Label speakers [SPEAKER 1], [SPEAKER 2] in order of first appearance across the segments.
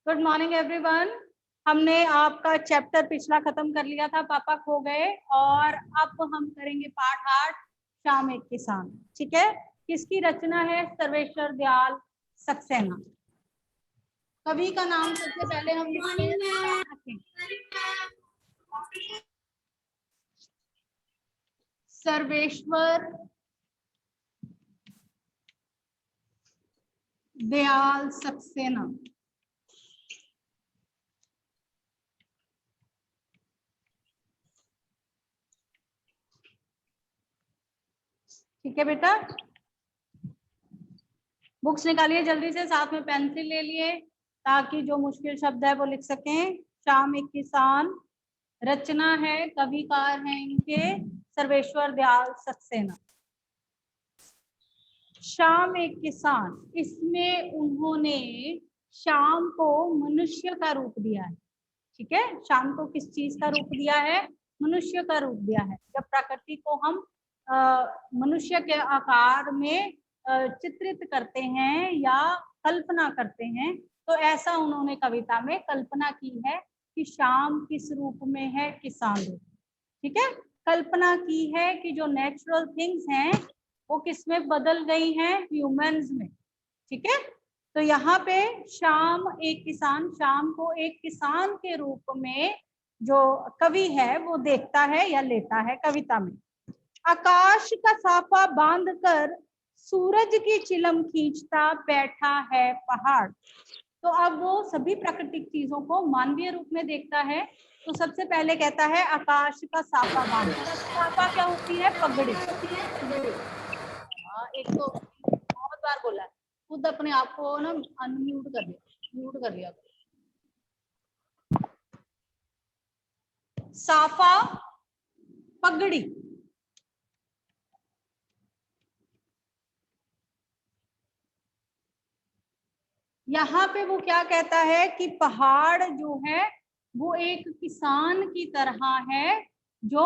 [SPEAKER 1] Good morning everyone. हमने आपका chapter पिछला खत्म कर लिया था, पापा खो गए, और अब हम करेंगे पाठ 8 शाम एक किसान। ठीक है, किसकी रचना है? सर्वेश्वर दयाल सक्सेना। कवि का नाम सबसे पहले हम लिखते हैं, सर्वेश्वर दयाल सक्सेना। ठीक है बेटा, बुक्स निकालिए जल्दी से, साथ में पेंसिल ले लिए ताकि जो मुश्किल शब्द है वो लिख सकें। शाम एक किसान, रचना है, कविकार हैं इनके सर्वेश्वर दयाल सक्सेना। शाम एक किसान, इसमें उन्होंने शाम को मनुष्य का रूप दिया है। ठीक है, शाम को किस चीज का रूप दिया है? मनुष्य का रूप दिया है। जब प्रकृति को हम मनुष्य के आकार में चित्रित करते हैं या कल्पना करते हैं, तो ऐसा उन्होंने कविता में कल्पना की है कि शाम किस रूप में है? किसान रूप। ठीक है, कल्पना की है कि जो नेचुरल थिंग्स हैं वो किस में बदल गई हैं? ह्यूमंस में। ठीक है, तो यहाँ पे शाम एक किसान, शाम को एक किसान के रूप में जो कवि है वो देखता है या लेता है कविता में। आकाश का साफा बांधकर सूरज की चिलम खींचता बैठा है पहाड़। तो अब वो सभी प्राकृतिक चीजों को मानवीय रूप में देखता है। तो सबसे पहले कहता है आकाश का साफा बांधकर। साफा क्या होती है? पगड़ी। एक तो बहुत बार बोला है, खुद अपने आप को ना अनम्यूट कर दिया, म्यूट कर दिया। साफा पगड़ी, यहाँ पे वो क्या कहता है कि पहाड़ जो है वो एक किसान की तरह है जो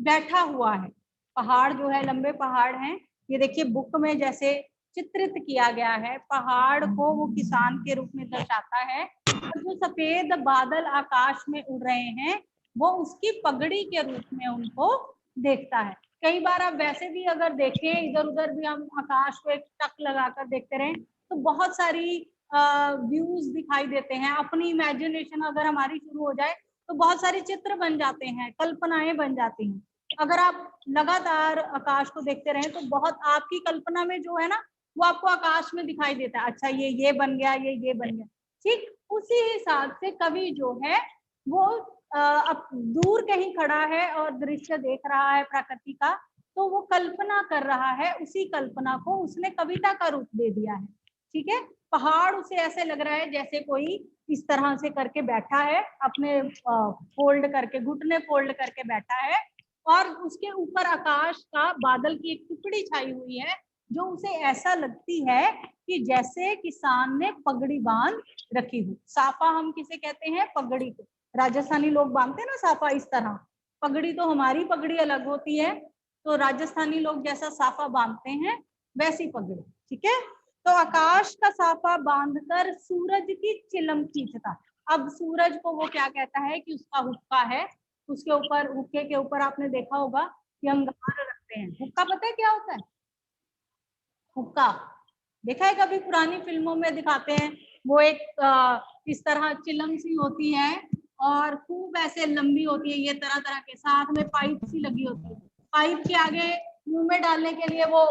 [SPEAKER 1] बैठा हुआ है। पहाड़ जो है, लंबे पहाड़ हैं, ये देखिए बुक में जैसे चित्रित किया गया है, पहाड़ को वो किसान के रूप में दर्शाता है। और जो सफेद बादल आकाश में उड़ रहे हैं वो उसकी पगड़ी के रूप में उनको देखता है। कई बार आप वैसे भी अगर देखें, इधर उधर भी हम आकाश को एक टक लगाकर देखते रहें तो बहुत सारी व्यूज दिखाई देते हैं। अपनी इमेजिनेशन अगर हमारी शुरू हो जाए तो बहुत सारे चित्र बन जाते हैं, कल्पनाएं बन जाती हैं। अगर आप लगातार आकाश को देखते रहें तो बहुत आपकी कल्पना में जो है ना वो आपको आकाश में दिखाई देता है। अच्छा ये बन गया, ये बन गया। ठीक उसी हिसाब से कवि जो है वो अब दूर कहीं खड़ा है और दृश्य देख रहा है प्रकृति का, तो वो कल्पना कर रहा है, उसी कल्पना को उसने कविता का रूप दे दिया है। ठीक है, पहाड़ उसे ऐसे लग रहा है जैसे कोई इस तरह से करके बैठा है, अपने फोल्ड करके, घुटने फोल्ड करके बैठा है, और उसके ऊपर आकाश का बादल की एक टुकड़ी छाई हुई है जो उसे ऐसा लगती है कि जैसे किसान ने पगड़ी बांध रखी हो। साफा हम किसे कहते हैं? पगड़ी को। राजस्थानी लोग बांधते हैं ना साफा इस तरह। पगड़ी तो हमारी पगड़ी अलग होती है, तो राजस्थानी लोग जैसा साफा बांधते हैं वैसी पगड़ी। ठीक है, तो आकाश का साफा बांधकर सूरज की चिलम खींचता। अब सूरज को वो क्या कहता है कि उसका हुक्का है, उसके ऊपर, हुक्के के ऊपर आपने देखा होगा कि अंगार रखते हैं। हुक्का पता है क्या होता है? हुक्का देखा है कभी? पुरानी फिल्मों में दिखाते हैं, वो एक इस तरह चिलम सी होती है और खूब ऐसे लंबी होती है, ये तरह तरह के, साथ में पाइप सी लगी होती है। पाइप के आगे मुंह में डालने के लिए वो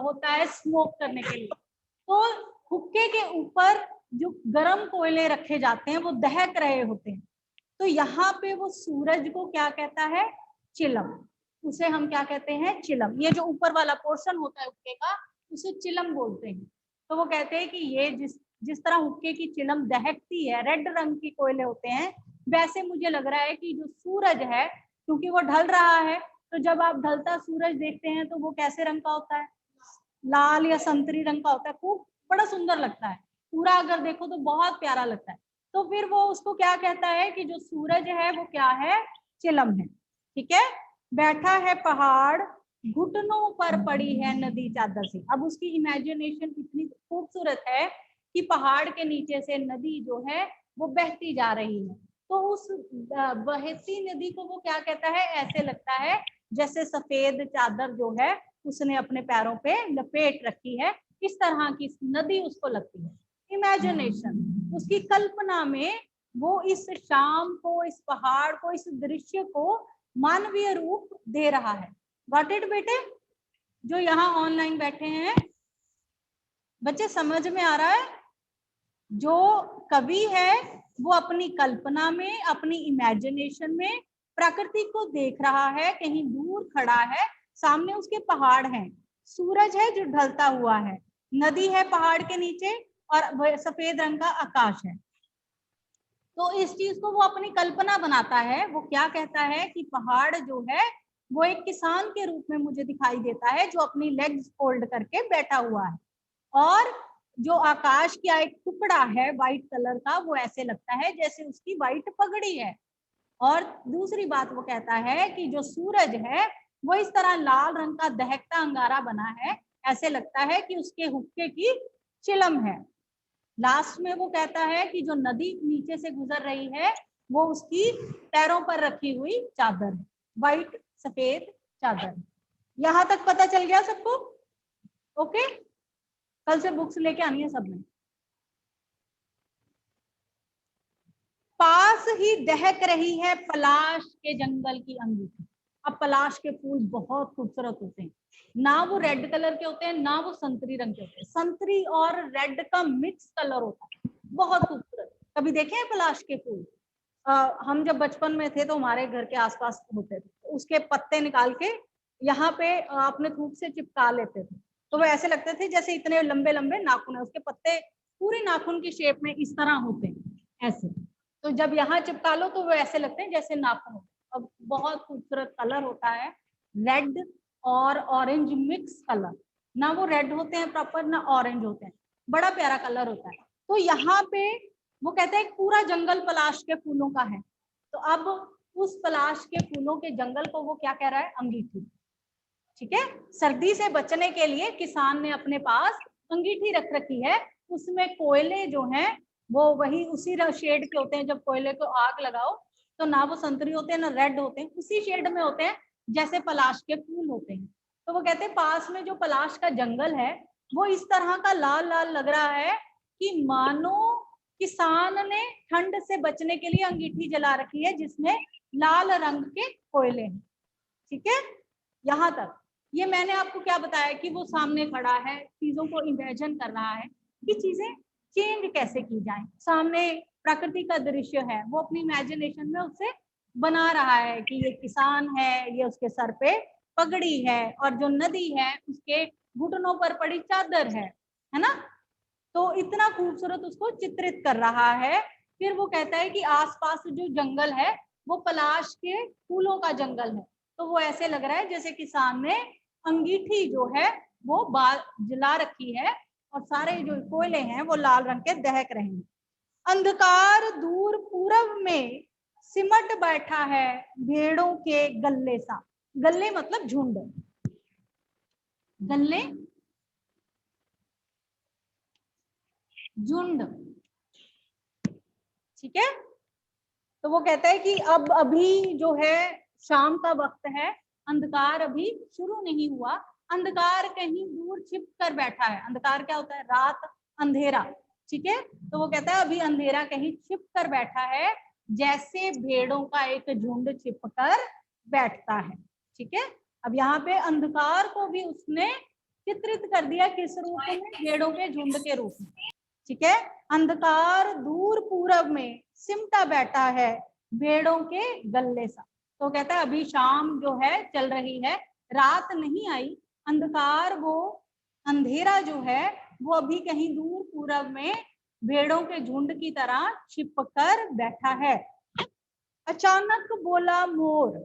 [SPEAKER 1] होता है स्मोक करने के लिए। तो हुक्के के ऊपर जो गर्म कोयले रखे जाते हैं वो दहक रहे होते हैं। तो यहाँ पे वो सूरज को क्या कहता है? चिलम। उसे हम क्या कहते हैं? चिलम। ये जो ऊपर वाला पोर्शन होता है हुक्के का उसे चिलम बोलते हैं। तो वो कहते हैं कि ये जिस तरह हुक्के की चिलम दहकती है, रेड रंग की कोयले होते हैं, वैसे मुझे लग रहा है कि जो सूरज है, क्योंकि वो ढल रहा है, तो जब आप ढलता सूरज देखते हैं तो वो कैसे रंग का होता है? लाल या संतरी रंग का होता है। खूब बड़ा सुंदर लगता है, पूरा अगर देखो तो बहुत प्यारा लगता है। तो फिर वो उसको क्या कहता है कि जो सूरज है वो क्या है? चिलम है। ठीक है, बैठा है पहाड़, घुटनों पर पड़ी है नदी चादर से। अब उसकी इमेजिनेशन इतनी खूबसूरत है कि पहाड़ के नीचे से नदी जो है वो बहती जा रही है। तो उस बहती नदी को वो क्या कहता है, ऐसे लगता है जैसे सफेद चादर जो है उसने अपने पैरों पे लपेट रखी है, इस तरह की नदी उसको लगती है। इमेजिनेशन, उसकी कल्पना में वो इस शाम को, इस पहाड़ को, इस दृश्य को मानवीय रूप दे रहा है। गॉट इट बेटे? जो यहाँ ऑनलाइन बैठे हैं बच्चे, समझ में आ रहा है? जो कवि है वो अपनी कल्पना में, अपनी इमेजिनेशन में प्रकृति को देख रहा है, कहीं दूर खड़ा है, सामने उसके पहाड़ हैं, सूरज है जो ढलता हुआ है, नदी है पहाड़ के नीचे और सफेद रंग का आकाश है। तो इस चीज को वो अपनी कल्पना बनाता है। वो क्या कहता है कि पहाड़ जो है वो एक किसान के रूप में मुझे दिखाई देता है, जो अपनी लेग्स फोल्ड करके बैठा हुआ है, और जो आकाश का एक टुकड़ा है व्हाइट कलर का, वो ऐसे लगता है जैसे उसकी व्हाइट पगड़ी है। और दूसरी बात वो कहता है कि जो सूरज है वो इस तरह लाल रंग का दहकता अंगारा बना है, ऐसे लगता है कि उसके हुक्के की चिलम है। लास्ट में वो कहता है कि जो नदी नीचे से गुजर रही है वो उसकी पैरों पर रखी हुई चादर है, व्हाइट सफेद चादर। यहां तक पता चल गया सबको? ओके, कल से बुक्स लेके आनी है सबने। पास ही दहक रही है पलाश के जंगल की अंगूठी। अब पलाश के फूल बहुत खूबसूरत होते हैं, ना वो रेड कलर के होते हैं ना वो संतरी रंग के होते हैं, संतरी और रेड का मिक्स कलर होता है, बहुत खूबसूरत। कभी देखे हैं पलाश के फूल? हम जब बचपन में थे तो हमारे घर के आसपास होते थे, उसके पत्ते निकाल के यहाँ पे अपने थूक से चिपका लेते थे, तो वो ऐसे लगते थे जैसे इतने लंबे लंबे नाखून है, उसके पत्ते पूरी नाखून की शेप में इस तरह होते हैं ऐसे। तो जब यहाँ चिपका लो तो वो ऐसे लगते हैं जैसे नाखून होते हैं। अब बहुत खूबसूरत कलर होता है, रेड और ऑरेंज मिक्स कलर, ना वो रेड होते हैं प्रॉपर ना ऑरेंज होते हैं, बड़ा प्यारा कलर होता है। तो यहाँ पे वो कहते हैं पूरा जंगल पलाश के फूलों का है। तो अब उस पलाश के फूलों के जंगल को वो क्या कह रहा है? अंगीठी। ठीक है, सर्दी से बचने के लिए किसान ने अपने पास अंगीठी रख रखी है, उसमें कोयले जो हैं वो वही उसी शेड के होते हैं। जब कोयले को आग लगाओ तो ना वो संतरी होते हैं ना रेड होते हैं, उसी शेड में होते हैं जैसे पलाश के फूल होते हैं। तो वो कहते हैं पास में जो पलाश का जंगल है वो इस तरह का लाल लाल लग रहा है कि मानो किसान ने ठंड से बचने के लिए अंगीठी जला रखी है जिसमें लाल रंग के कोयले हैं। ठीक है, यहाँ तक। ये मैंने आपको क्या बताया कि वो सामने खड़ा है, चीजों को इमेजिन कर रहा है कि चीजें चेंज कैसे की जाए। सामने प्रकृति का दृश्य है, वो अपनी इमेजिनेशन में उसे बना रहा है कि ये किसान है, ये उसके सर पे पगड़ी है और जो नदी है उसके घुटनों पर पड़ी चादर है ना। तो इतना खूबसूरत उसको चित्रित कर रहा है। फिर वो कहता है कि आसपास जो जंगल है वो पलाश के फूलों का जंगल है, तो वो ऐसे लग रहा है जैसे किसान ने अंगीठी जो है वो जला रखी है और सारे जो कोयले हैं वो लाल रंग के दहक रहे हैं। अंधकार दूर पूरब में सिमट बैठा है भेड़ों के गल्ले सा। गल्ले मतलब झुंड, गल्ले झुंड। ठीक है, तो वो कहता है कि अब अभी जो है शाम का वक्त है, अंधकार अभी शुरू नहीं हुआ, अंधकार कहीं दूर छिप कर बैठा है। अंधकार क्या होता है? रात, अंधेरा। ठीक है, तो वो कहता है अभी अंधेरा कहीं छिप कर बैठा है जैसे भेड़ों का एक झुंड छिप कर बैठता है। ठीक है, अब यहाँ पे अंधकार को भी उसने चित्रित कर दिया किस रूप में? भेड़ों के झुंड के रूप में। ठीक है, अंधकार दूर पूरब में सिमटा बैठा है भेड़ों के गल्ले सा। तो कहता है अभी शाम जो है चल रही है, रात नहीं आई, अंधकार वो अंधेरा जो है वो अभी कहीं दूर पूरब में भेड़ों के झुंड की तरह छिपकर बैठा है। अचानक बोला मोर,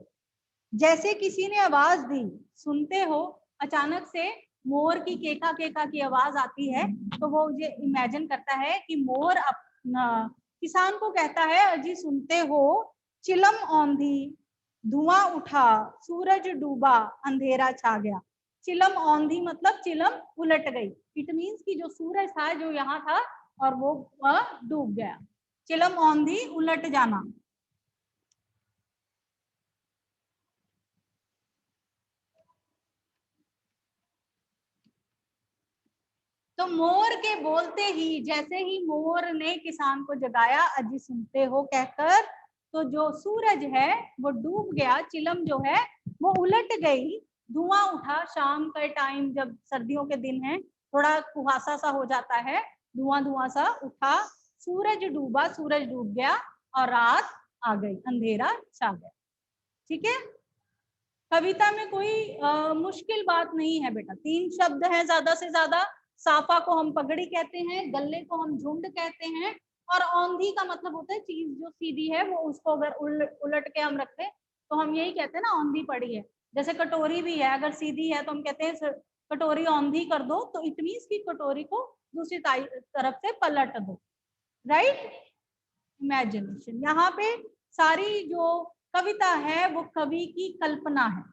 [SPEAKER 1] जैसे किसी ने आवाज दी। सुनते हो, अचानक से मोर की केका केका की आवाज आती है, तो वो ये इमेजिन करता है कि मोर अपना किसान को कहता है अजी सुनते हो, चिलम औंधी, धुआं उठा, सूरज डूबा, अंधेरा छा गया। चिलम औंधी मतलब चिलम उलट गई। इट मीन्स कि जो सूरज था जो यहाँ था और वो डूब गया। चिलम औंधी उलट जाना। तो मोर के बोलते ही, जैसे ही मोर ने किसान को जगाया अजी सुनते हो कहकर, तो जो सूरज है वो डूब गया, चिलम जो है वो उलट गई, धुआं उठा। शाम का टाइम जब सर्दियों के दिन है, थोड़ा कुहासा सा हो जाता है, धुआं धुआं सा उठा, सूरज डूबा, सूरज डूब गया और रात आ गई, अंधेरा छा गया। ठीक है, कविता में कोई मुश्किल बात नहीं है बेटा। 3 शब्द हैं ज्यादा से ज्यादा। साफा को हम पगड़ी कहते हैं, गले को हम झुंड कहते हैं, और औंधी का मतलब होता है चीज जो सीधी है, वो उसको अगर उलट के हम रखते हैं तो हम यही कहते हैं ना, औंधी पड़ी है। जैसे कटोरी भी है, अगर सीधी है तो हम कहते हैं कटोरी औंधी कर दो, तो इट मीन्स की कटोरी को दूसरी तरफ से पलट दो। Right, imagination. यहाँ पे सारी जो कविता है वो कवि की कल्पना है।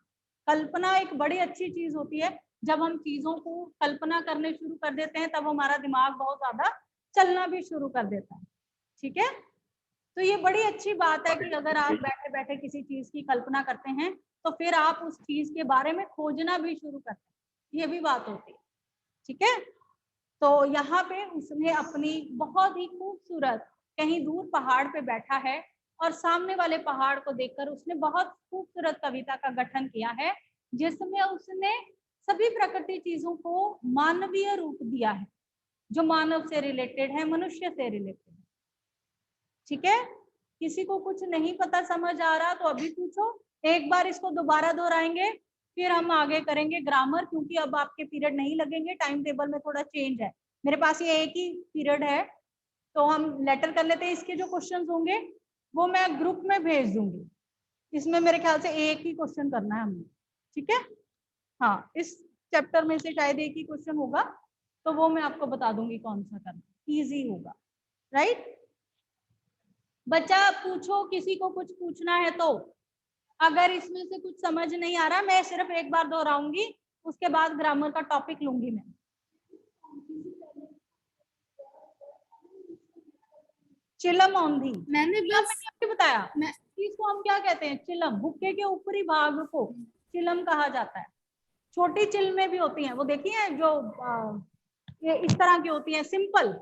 [SPEAKER 1] कल्पना एक बड़ी अच्छी चीज होती है। जब हम चीजों को कल्पना करने शुरू कर देते हैं तब हमारा दिमाग बहुत ज्यादा चलना भी शुरू कर देता है। ठीक है, तो ये बड़ी अच्छी बात है कि अगर आप बैठे बैठे किसी चीज की कल्पना करते हैं तो फिर आप उस चीज के बारे में खोजना भी शुरू करते हैं, ये भी बात होती है। ठीक है, तो यहाँ पे उसने अपनी बहुत ही खूबसूरत, कहीं दूर पहाड़ पे बैठा है और सामने वाले पहाड़ को देखकर उसने बहुत खूबसूरत कविता का गठन किया है, जिसमें उसने सभी प्रकृति चीजों को मानवीय रूप दिया है, जो मानव से रिलेटेड है, मनुष्य से रिलेटेड है। ठीक है, किसी को कुछ नहीं पता समझ आ रहा तो अभी पूछो, एक बार इसको दोबारा दोहराएंगे, फिर हम आगे करेंगे ग्रामर, क्योंकि अब आपके पीरियड नहीं लगेंगे, टाइम टेबल में थोड़ा चेंज है। मेरे पास ये एक ही पीरियड है, तो हम लेटर कर लेते हैं। इसके जो क्वेश्चंस होंगे वो मैं ग्रुप में भेज दूंगी, इसमें मेरे ख्याल से एक ही क्वेश्चन करना है हमें। ठीक है, हाँ, इस चैप्टर में से शायद एक ही क्वेश्चन होगा, तो वो मैं आपको बता दूंगी कौन सा करना, इजी होगा। राइट, बच्चा पूछो, किसी को कुछ पूछना है तो। अगर इसमें से कुछ समझ नहीं आ रहा, मैं सिर्फ एक बार दोहराऊंगी, उसके बाद ग्रामर का टॉपिक लूंगी मैं। चिलम औंधी,
[SPEAKER 2] मैंने बस
[SPEAKER 1] बताया इसको हम क्या कहते हैं, चिलम। हुक्के के ऊपरी भाग को चिलम कहा जाता है। छोटी चिलमें भी होती हैं, वो देखिए जो ये इस तरह की होती है, सिंपल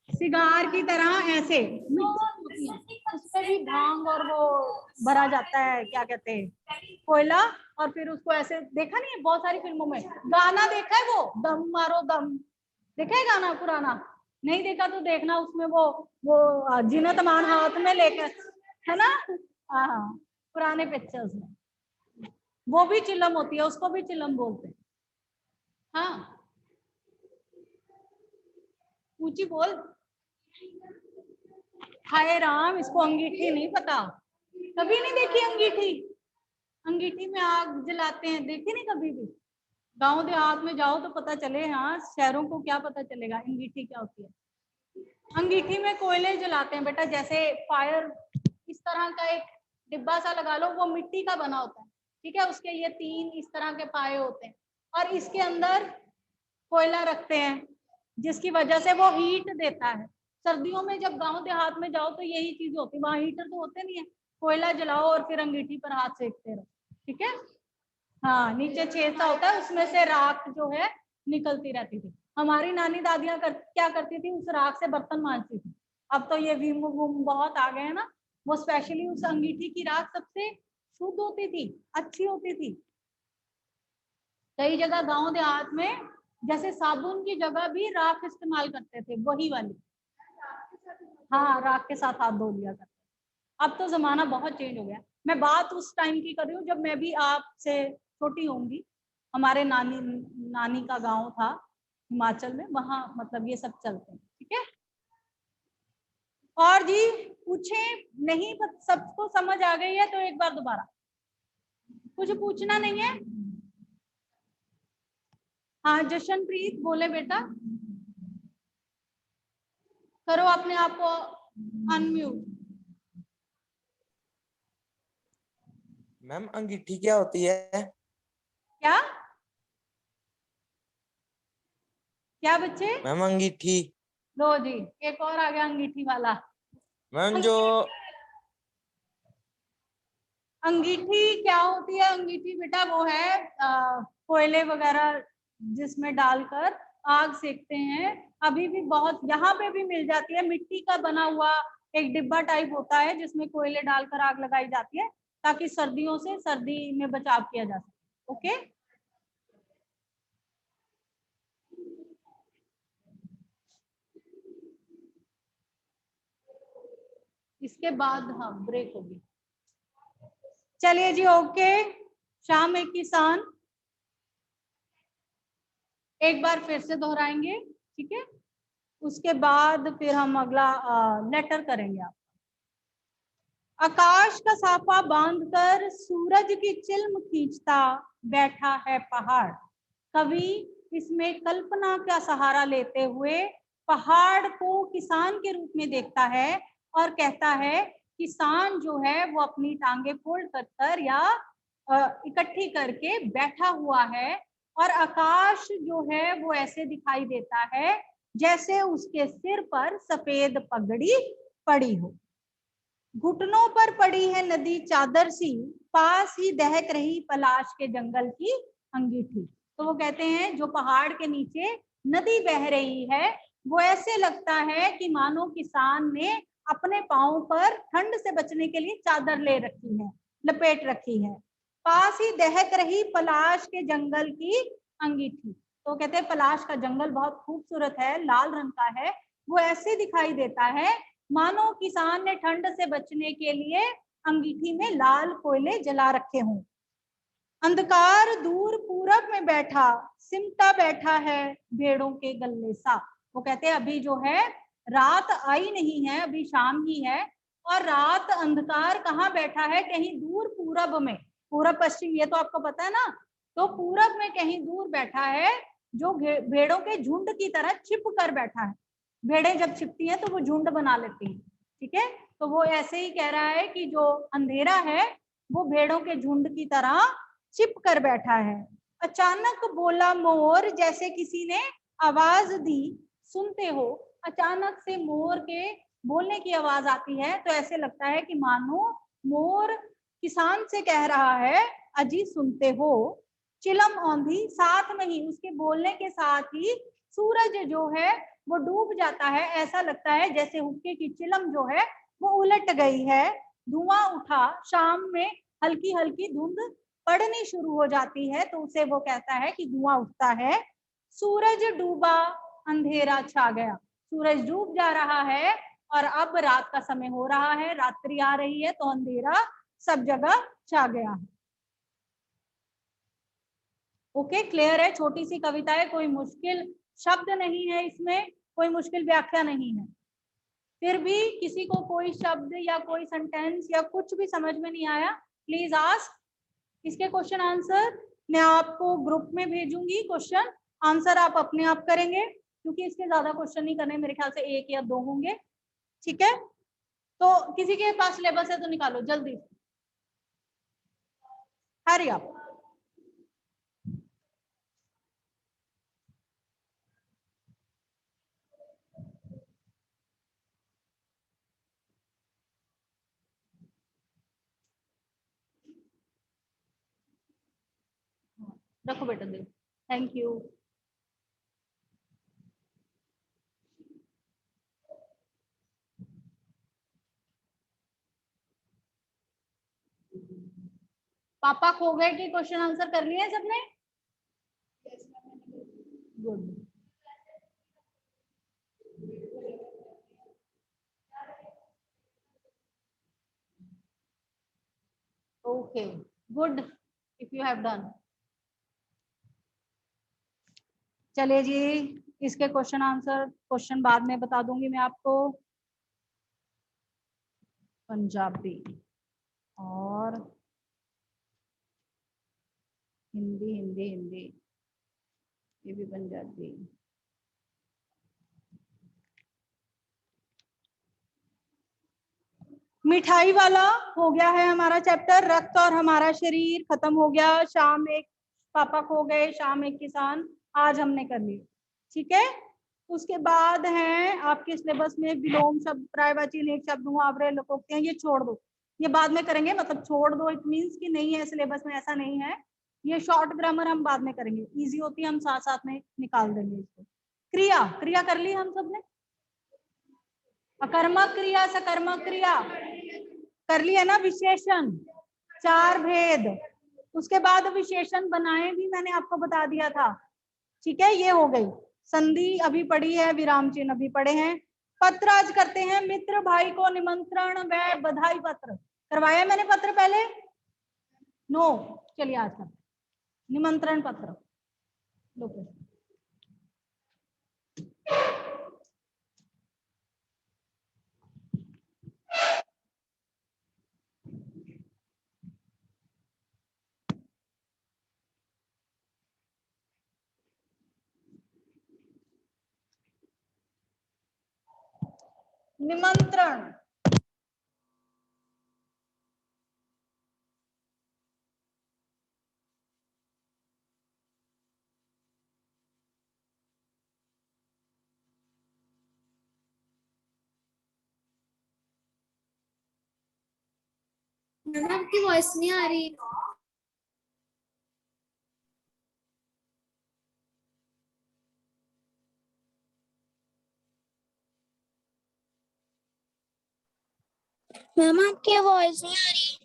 [SPEAKER 1] सिगार की तरह ऐसे होती हैं, उसमें भी भांग और वो भरा जाता है, क्या कहते हैं, कोयला, और फिर उसको ऐसे, देखा नहीं है बहुत सारी फिल्मों में, गाना देखा है वो दम मारो दम, देखा है गाना पुराना? नहीं देखा तो देखना, उसमें वो जीनत अमान हाथ में लेकर, है ना? हाँ, पुराने पिक्चर्स में वो भी चिलम होती है, उसको भी चिलम बोलते हैं। हाँ, ऊंची बोल। हाय राम, इसको अंगीठी नहीं पता, कभी नहीं देखी अंगीठी? अंगीठी में आग जलाते हैं, देखी नहीं कभी भी? गांव देहात में जाओ तो पता चले, हाँ, शहरों को क्या पता चलेगा अंगीठी क्या होती है। अंगीठी में कोयले जलाते हैं बेटा, जैसे फायर, इस तरह का एक डिब्बा सा लगा लो, वो मिट्टी का बना होता है। ठीक है, उसके ये 3 इस तरह के पाए होते हैं, और इसके अंदर कोयला रखते हैं, जिसकी वजह से वो हीट देता है। सर्दियों में जब गांव देहात में जाओ तो यही चीज होती है, वहां हीटर तो होते नहीं है, कोयला जलाओ और फिर अंगीठी पर हाथ सेकते रहो। ठीक है, हाँ, नीचे छेद सा होता है, उसमें से राख जो है निकलती रहती थी। हमारी नानी दादियां क्या करती थी, उस राख से बर्तन मांजती थी। अब तो ये विम वुम बहुत आ गए हैं ना, वो स्पेशली उस अंगीठी की राख सबसे शुद्ध होती थी, अच्छी होती थी। कई जगह गांव देहात में जैसे साबुन की जगह भी राख इस्तेमाल करते थे, वही वाली। हाँ, राख के साथ हाथ धो लिया करते। अब तो जमाना बहुत चेंज हो गया। मैं बात उस टाइम की कर रही हूँ जब मैं भी आपसे छोटी होंगी। हमारे नानी नानी का गांव था हिमाचल में, वहां मतलब ये सब चलते हैं। ठीक है, और जी पूछे नहीं, सबको समझ आ गई है तो एक बार दोबारा, कुछ पूछना नहीं है? हाँ, जशनप्रीत बोले बेटा, करो अपने आप को अनम्यूट।
[SPEAKER 3] मैम अंगीठी क्या होती है?
[SPEAKER 1] क्या क्या बच्चे?
[SPEAKER 3] मैम अंगीठी।
[SPEAKER 1] लो जी, एक और आ गया अंगीठी वाला।
[SPEAKER 3] मैम जो
[SPEAKER 1] अंगीठी क्या होती है? अंगीठी बेटा वो है कोयले वगैरह जिसमें डालकर आग सेकते हैं। अभी भी बहुत यहाँ पे भी मिल जाती है, मिट्टी का बना हुआ एक डिब्बा टाइप होता है जिसमें कोयले डालकर आग लगाई जाती है ताकि सर्दियों से सर्दी में बचाव किया जा सके। ओके, इसके बाद हाँ ब्रेक होगी। चलिए जी, ओके। शाम एक किसान एक बार फिर से दोहराएंगे, ठीक है? उसके बाद फिर हम अगला लेटर करेंगे। आप आकाश का साफा बांधकर सूरज की चिल्म खींचता बैठा है पहाड़। कवि इसमें कल्पना का सहारा लेते हुए पहाड़ को किसान के रूप में देखता है और कहता है किसान जो है वो अपनी टांगे फोल्ड कर या इकट्ठी करके बैठा हुआ है और आकाश जो है वो ऐसे दिखाई देता है जैसे उसके सिर पर सफेद पगड़ी पड़ी हो। घुटनों पर पड़ी है नदी चादर सी, पास ही दहक रही पलाश के जंगल की अंगीठी। तो वो कहते हैं जो पहाड़ के नीचे नदी बह रही है वो ऐसे लगता है कि मानो किसान ने अपने पांव पर ठंड से बचने के लिए चादर ले रखी है, लपेट रखी है। पास ही दहक रही पलाश के जंगल की अंगीठी। तो कहते हैं पलाश का जंगल बहुत खूबसूरत है, लाल रंग का है, वो ऐसे दिखाई देता है मानो किसान ने ठंड से बचने के लिए अंगीठी में लाल कोयले जला रखे हों। अंधकार दूर पूरब में बैठा सिमटा बैठा है भेड़ों के गल्ले सा। वो कहते हैं अभी जो है रात आई नहीं है, अभी शाम ही है और रात अंधकार कहाँ बैठा है? कहीं दूर पूरब में, पूरब पश्चिम ये तो आपको पता है ना, तो पूरब में कहीं दूर बैठा है जो भेड़ों के झुंड की तरह छिप कर बैठा है। भेड़ें जब छिपती हैं तो वो झुंड बना लेती हैं, ठीक है? तो वो ऐसे ही कह रहा है कि जो अंधेरा है वो भेड़ों के झुंड की तरह छिप कर बैठा है। अचानक बोला मोर जैसे किसी ने आवाज दी, सुनते हो? अचानक से मोर के बोलने की आवाज आती है तो ऐसे लगता है कि मानो मोर किसान से कह रहा है अजी सुनते हो? चिलम औंधी, साथ में ही उसके बोलने के साथ ही सूरज जो है वो डूब जाता है। ऐसा लगता है जैसे हुक्के की चिलम जो है वो उलट गई है। धुआं उठा, शाम में हल्की हल्की धुंध पड़नी शुरू हो जाती है तो उसे वो कहता है कि धुआं उठता है। सूरज डूबा, अंधेरा छा गया। सूरज डूब जा रहा है और अब रात का समय हो रहा है, रात्रि आ रही है तो अंधेरा सब जगह छा गया है। ओके, क्लियर है? छोटी सी कविता है, कोई मुश्किल शब्द नहीं है इसमें, कोई मुश्किल व्याख्या नहीं है। फिर भी किसी को कोई शब्द या कोई सेंटेंस या कुछ भी समझ में नहीं आया, प्लीज आस्क। इसके क्वेश्चन आंसर मैं आपको ग्रुप में भेजूंगी, क्वेश्चन आंसर आप अपने आप करेंगे क्योंकि इसके ज्यादा क्वेश्चन नहीं करने, मेरे ख्याल से 1 या 2 होंगे, ठीक है? तो किसी के पास सिलेबस है तो निकालो जल्दी, हरी अप। रखो बेटा, दे, थैंक यू। पापा खो गए कि क्वेश्चन आंसर कर लिए सबने? Good. Okay, good if you have done. चलिए जी, इसके क्वेश्चन आंसर क्वेश्चन बाद में बता दूंगी मैं आपको। पंजाबी और हिंदी, हिंदी हिंदी, ये भी पंजाबी। मिठाई वाला हो गया है हमारा चैप्टर, रक्त और हमारा शरीर खत्म हो गया। शाम एक पापा खो गए, शाम एक किसान आज हमने कर लिया, ठीक है? उसके बाद है आपके सिलेबस में विलोम शब्द, पर्यायवाची, एक शब्द हुआ, आवरे, लोकोक्तियां, ये छोड़ दो, ये बाद में करेंगे। मतलब छोड़ दो इट मींस कि नहीं है सिलेबस में, ऐसा नहीं है। ये शॉर्ट ग्रामर हम बाद में करेंगे, इजी होती है, हम साथ साथ में निकाल देंगे इसको। क्रिया, क्रिया कर ली हम सबने, अकर्मक क्रिया, सकर्मक क्रिया कर ली है ना। विशेषण, चार भेद, उसके बाद विशेषण बनाए भी मैंने आपको बता दिया था, ठीक है, ये हो गई। संधि अभी पढ़ी है, विराम चिन्ह अभी पढ़े हैं। पत्र आज करते हैं, मित्र भाई को निमंत्रण व बधाई पत्र करवाया मैंने पत्र पहले, नो, चलिए आज करते निमंत्रण पत्र। लो निमंत्रण,
[SPEAKER 2] मैम आपकी वॉइस नहीं आ रही। मैम आपकी वॉइस नहीं आ रही।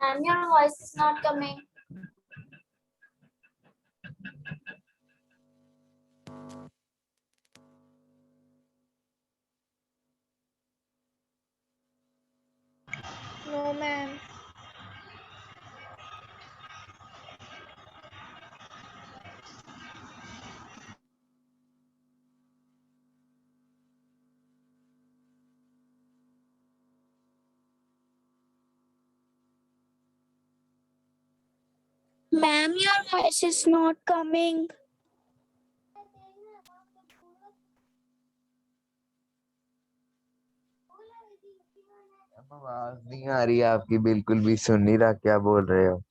[SPEAKER 2] Ma'am your voice is not coming. No ma'am. Ma'am, your voice is not coming.
[SPEAKER 4] आवाज नहीं आ रही है आपकी, बिल्कुल भी सुन नहीं रहा क्या बोल रहे हो।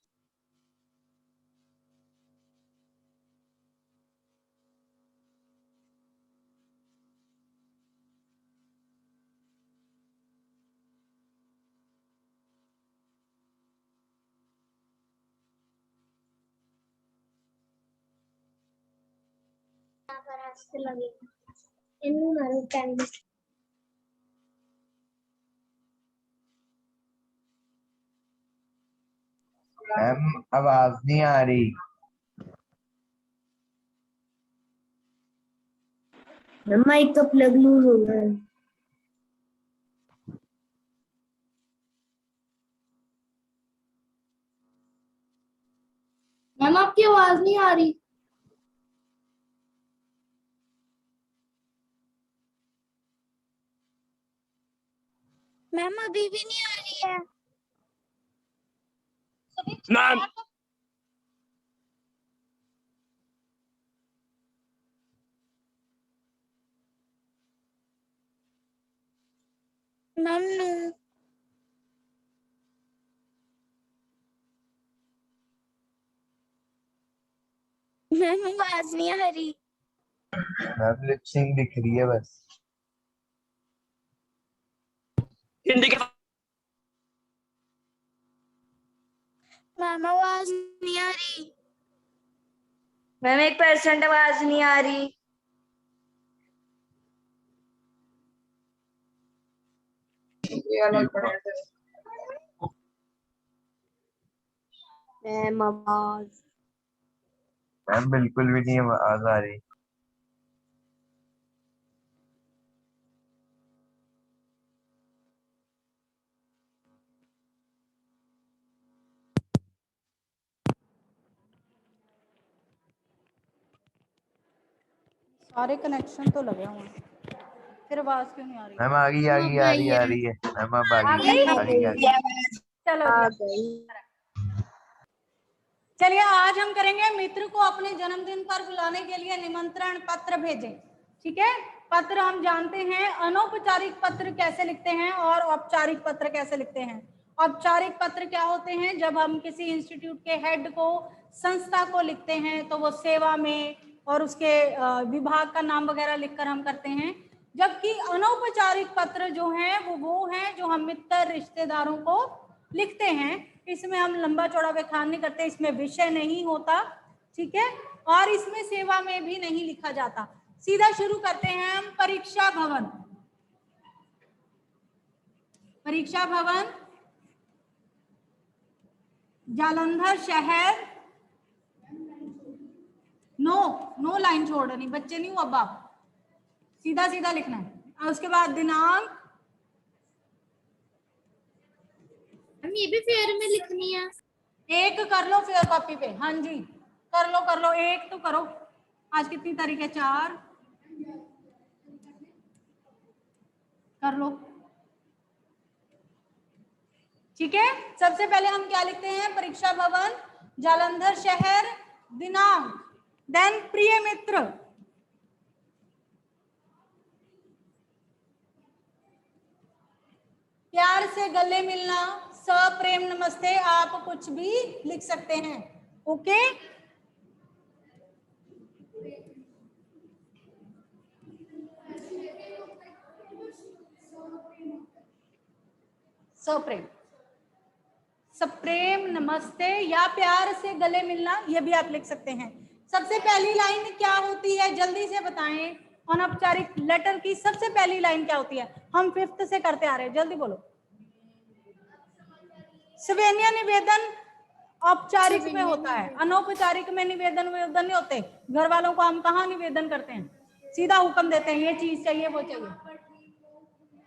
[SPEAKER 4] मैम आवाज नहीं आ रही।
[SPEAKER 2] माइक का प्लग लूज हो गया है। मैम आपकी आवाज नहीं आ रही। मैम अभी भी नहीं आ रही है।
[SPEAKER 5] Ma'am
[SPEAKER 2] ma'am no. मैम आवाज नहीं आ रही।
[SPEAKER 4] मैम लिपसिंग दिख रही है बस।
[SPEAKER 5] हिंदी के
[SPEAKER 2] मैम आवाज नहीं आ रही।
[SPEAKER 6] मैम 1% आवाज नहीं आ रही। मैम आवाज,
[SPEAKER 4] मैम बिल्कुल भी नहीं आवाज आ रही।
[SPEAKER 1] सारे कनेक्शन तो लगे हुए हैं, फिर आवाज क्यों नहीं आ रही?
[SPEAKER 4] मैम आ गई आ गई आ रही आ रही है। मैम अब आ गई आ गई आ गई।
[SPEAKER 1] चलो चलिए आज हम करेंगे मित्र को अपने जन्मदिन पर बुलाने के लिए निमंत्रण पत्र भेजें, ठीक है। पत्र हम जानते हैं, अनौपचारिक पत्र कैसे लिखते हैं और औपचारिक पत्र कैसे लिखते हैं। औपचारिक पत्र क्या होते हैं, जब हम किसी इंस्टीट्यूट के हेड को, संस्था को लिखते हैं तो वो सेवा में और उसके विभाग का नाम वगैरह लिखकर हम करते हैं। जबकि अनौपचारिक पत्र जो हैं वो हैं जो हम मित्र रिश्तेदारों को लिखते हैं। इसमें हम लंबा चौड़ा व्याख्यान नहीं करते, इसमें विषय नहीं होता, ठीक है, और इसमें सेवा में भी नहीं लिखा जाता। सीधा शुरू करते हैं हम। परीक्षा भवन, परीक्षा भवन जालंधर शहर, नो लाइन छोड़नी, बच्चे नहीं हो अब आप, सीधा सीधा लिखना है। और उसके बाद दिनांक,
[SPEAKER 2] ये भी फेयर में लिखनी है।
[SPEAKER 1] एक कर लो फेयर कॉपी पे, हाँ जी कर लो, एक तो करो। आज कितनी तारीख है, 4, कर लो, ठीक है। सबसे पहले हम क्या लिखते हैं, परीक्षा भवन जालंधर शहर, दिनांक, देन प्रिय मित्र, प्यार से गले मिलना, सप्रेम नमस्ते, आप कुछ भी लिख सकते हैं, ओके। सप्रेम, सप्रेम नमस्ते या प्यार से गले मिलना, ये भी आप लिख सकते हैं। सबसे पहली लाइन क्या होती है, जल्दी से बताएं। अनौपचारिक लेटर की सबसे पहली लाइन क्या होती है, हम 5th से करते आ रहे हैं, जल्दी बोलो। सविनय निवेदन औपचारिक में होता है, अनौपचारिक में निवेदन नहीं होते। घर वालों को हम कहाँ निवेदन करते हैं, सीधा हुक्म देते हैं, ये चीज चाहिए वो चाहिए।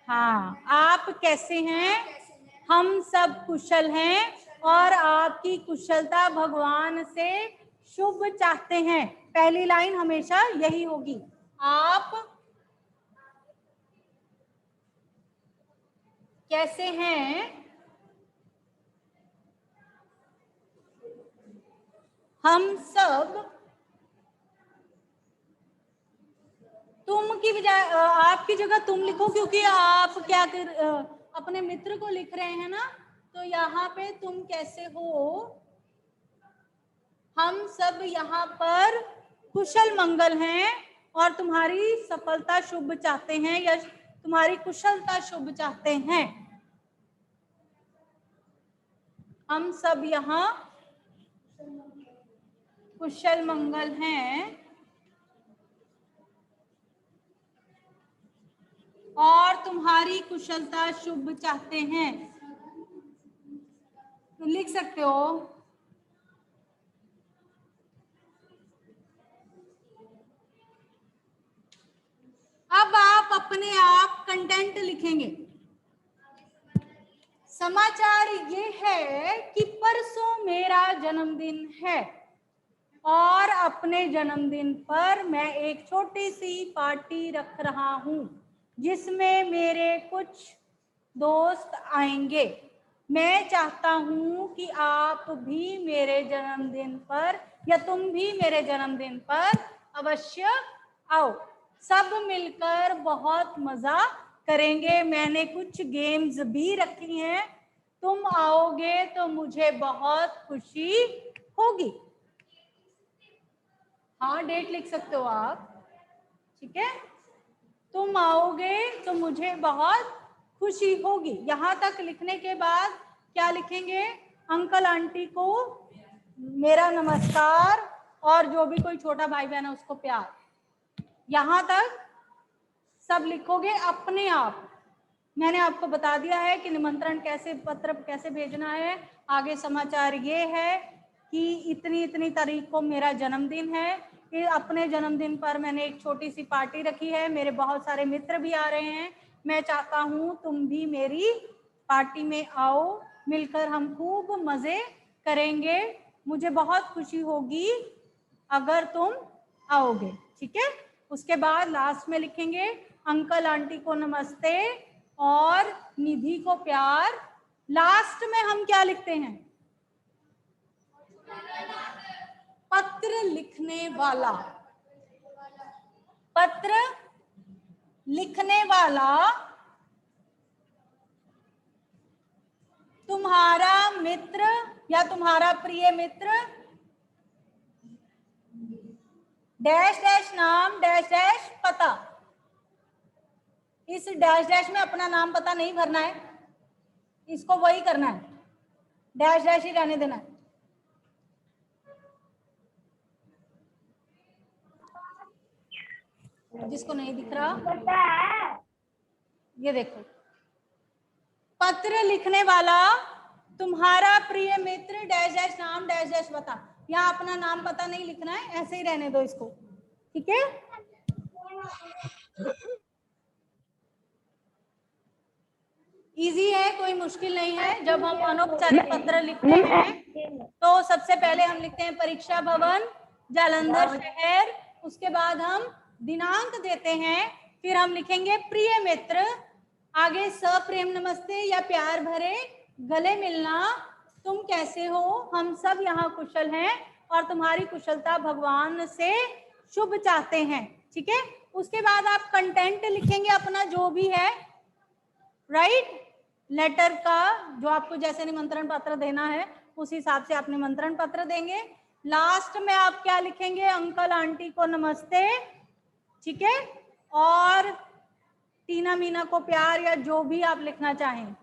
[SPEAKER 1] हाँ, आप कैसे हैं, हम सब कुशल हैं और आपकी कुशलता भगवान से शुभ चाहते हैं। पहली लाइन हमेशा यही होगी, आप कैसे हैं, हम सब, तुम की बजाय आपकी जगह तुम लिखो, क्योंकि आप क्या अपने मित्र को लिख रहे हैं ना, तो यहाँ पे तुम कैसे हो, हम सब यहाँ पर कुशल मंगल हैं और तुम्हारी सफलता शुभ चाहते हैं या तुम्हारी कुशलता शुभ चाहते हैं। हम सब यहाँ कुशल मंगल हैं और तुम्हारी कुशलता शुभ चाहते हैं, तो लिख सकते हो। अब आप अपने आप कंटेंट लिखेंगे। समाचार ये है कि परसों मेरा जन्मदिन है और अपने जन्मदिन पर मैं एक छोटी सी पार्टी रख रहा हूँ जिसमें मेरे कुछ दोस्त आएंगे। मैं चाहता हूँ कि आप भी मेरे जन्मदिन पर या तुम भी मेरे जन्मदिन पर अवश्य आओ। सब मिलकर बहुत मजा करेंगे। मैंने कुछ गेम्स भी रखी हैं, तुम आओगे तो मुझे बहुत खुशी होगी। हाँ, डेट लिख सकते हो आप, ठीक है। तुम आओगे तो मुझे बहुत खुशी होगी। यहाँ तक लिखने के बाद क्या लिखेंगे, अंकल आंटी को मेरा नमस्कार और जो भी कोई छोटा भाई बहन है उसको प्यार। यहाँ तक सब लिखोगे अपने आप। मैंने आपको बता दिया है कि निमंत्रण कैसे, पत्र कैसे भेजना है। आगे समाचार ये है कि इतनी तारीख को मेरा जन्मदिन है, कि अपने जन्मदिन पर मैंने एक छोटी सी पार्टी रखी है, मेरे बहुत सारे मित्र भी आ रहे हैं। मैं चाहता हूँ तुम भी मेरी पार्टी में आओ, मिलकर हम खूब मजे करेंगे। मुझे बहुत खुशी होगी अगर तुम आओगे, ठीक है। उसके बाद लास्ट में लिखेंगे अंकल आंटी को नमस्ते और निधि को प्यार। लास्ट में हम क्या लिखते हैं, पत्र लिखने वाला। पत्र लिखने वाला तुम्हारा मित्र या तुम्हारा प्रिय मित्र डैश डैश नाम डैश डैश पता। इस डैश डैश में अपना नाम पता नहीं भरना है, इसको वही करना है, डैश डैश ही रहने देना है। जिसको नहीं दिख रहा ये देखो, पत्र लिखने वाला तुम्हारा प्रिय मित्र डैश डैश नाम डैश डैश पता। यहाँ अपना नाम पता नहीं लिखना है, ऐसे ही रहने दो इसको, ठीक है। इजी है, कोई मुश्किल नहीं है। जब हम अनौपचारिक पत्र लिखते हैं तो सबसे पहले हम लिखते हैं परीक्षा भवन जालंधर शहर, उसके बाद हम दिनांक देते हैं, फिर हम लिखेंगे प्रिय मित्र, आगे सप्रेम नमस्ते या प्यार भरे गले मिलना, तुम कैसे हो, हम सब यहाँ कुशल हैं और तुम्हारी कुशलता भगवान से शुभ चाहते हैं, ठीक है। उसके बाद आप कंटेंट लिखेंगे अपना जो भी है, राइट, लेटर का जो आपको जैसे निमंत्रण पत्र देना है उस हिसाब से आप निमंत्रण पत्र देंगे। लास्ट में आप क्या लिखेंगे, अंकल आंटी को नमस्ते, ठीक है, और टीना मीना को प्यार या जो भी आप लिखना चाहें।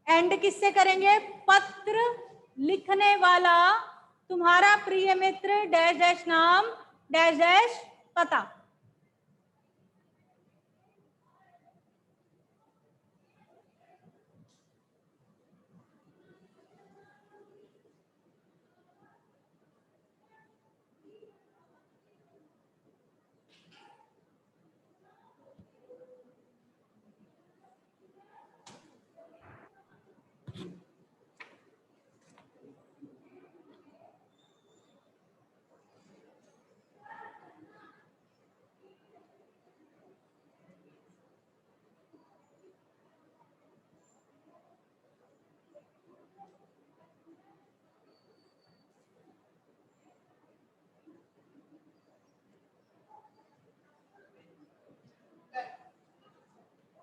[SPEAKER 1] एंड किससे करेंगे, पत्र लिखने वाला तुम्हारा प्रिय मित्र डैश डैश नाम डैश डैश पता।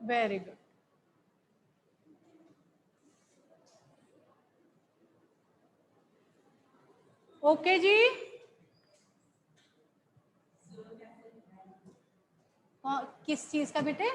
[SPEAKER 1] Very good. ओके जी, किस चीज का बेटे?